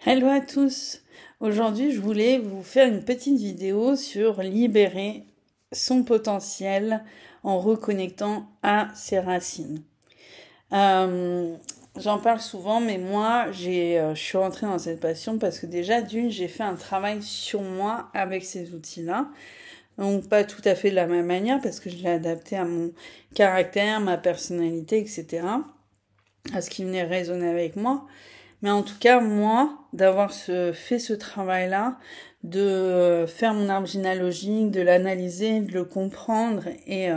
Hello à tous! Aujourd'hui, je voulais vous faire une petite vidéo sur libérer son potentiel en reconnectant à ses racines. Euh, J'en parle souvent, mais moi, je suis rentrée dans cette passion parce que déjà, j'ai fait un travail sur moi avec ces outils-là. Donc, pas tout à fait de la même manière parce que je l'ai adapté à mon caractère, ma personnalité, etc., à ce qui venait résonner avec moi. Mais en tout cas, moi, d'avoir fait ce travail-là, de faire mon arbre généalogique, de l'analyser, de le comprendre et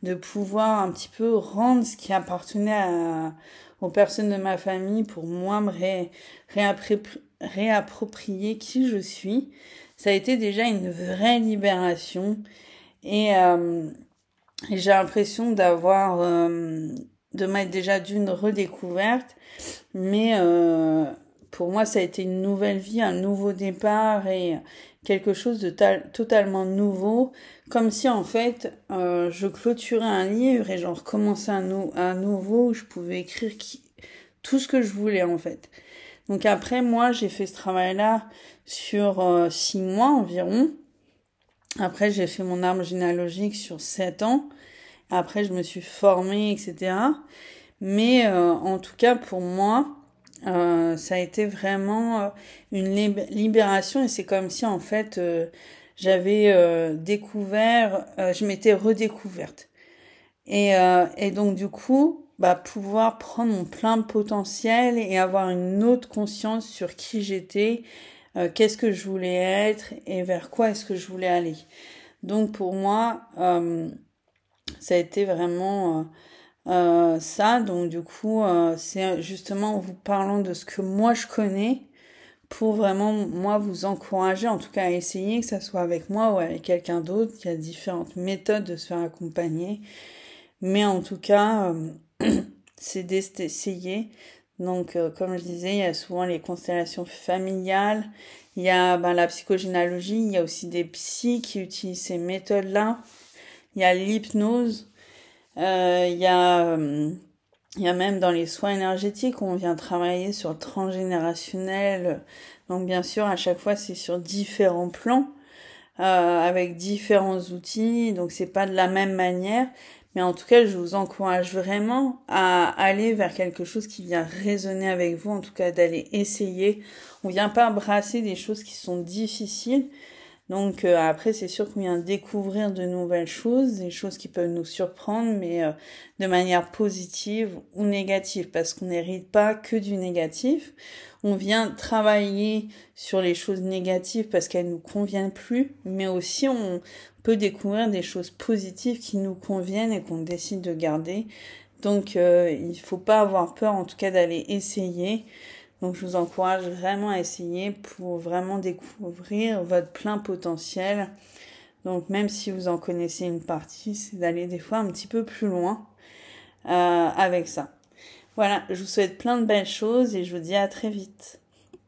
de pouvoir un petit peu rendre ce qui appartenait aux personnes de ma famille pour moi réapproprier qui je suis, ça a été déjà une vraie libération et j'ai l'impression de m'être déjà d'une redécouverte, mais pour moi, ça a été une nouvelle vie, un nouveau départ et quelque chose de totalement nouveau, comme si en fait je clôturais un livre et j'en recommençais un nouveau où je pouvais écrire tout ce que je voulais en fait. Donc après, moi, j'ai fait ce travail-là sur 6 mois environ. Après, j'ai fait mon arbre généalogique sur 7 ans. Après, je me suis formée, etc. Mais en tout cas, pour moi, ça a été vraiment une libération et c'est comme si en fait j'avais découvert, je m'étais redécouverte. Et donc du coup, bah, pouvoir prendre mon plein potentiel et avoir une autre conscience sur qui j'étais, qu'est-ce que je voulais être et vers quoi est-ce que je voulais aller. Donc pour moi, ça a été vraiment ça. Donc du coup, c'est justement en vous parlant de ce que moi je connais pour vraiment moi vous encourager, en tout cas à essayer, que ça soit avec moi ou avec quelqu'un d'autre. Il y a différentes méthodes de se faire accompagner, mais en tout cas, c'est d'essayer. Donc comme je disais, il y a souvent les constellations familiales, il y a la psychogénéalogie, il y a aussi des psys qui utilisent ces méthodes-là, il y a l'hypnose. Il y a même dans les soins énergétiques où on vient travailler sur le transgénérationnel. Donc bien sûr, à chaque fois, c'est sur différents plans, avec différents outils. Donc c'est pas de la même manière. Mais en tout cas, je vous encourage vraiment à aller vers quelque chose qui vient résonner avec vous. En tout cas, d'aller essayer. On vient pas brasser des choses qui sont difficiles. Donc après, c'est sûr qu'on vient découvrir de nouvelles choses, des choses qui peuvent nous surprendre, mais de manière positive ou négative, parce qu'on n'hérite pas que du négatif. On vient travailler sur les choses négatives parce qu'elles nous conviennent plus, mais aussi on peut découvrir des choses positives qui nous conviennent et qu'on décide de garder. Donc il faut pas avoir peur, en tout cas, d'aller essayer. Donc je vous encourage vraiment à essayer pour vraiment découvrir votre plein potentiel. Donc même si vous en connaissez une partie, c'est d'aller des fois un petit peu plus loin avec ça. Voilà, je vous souhaite plein de belles choses et je vous dis à très vite.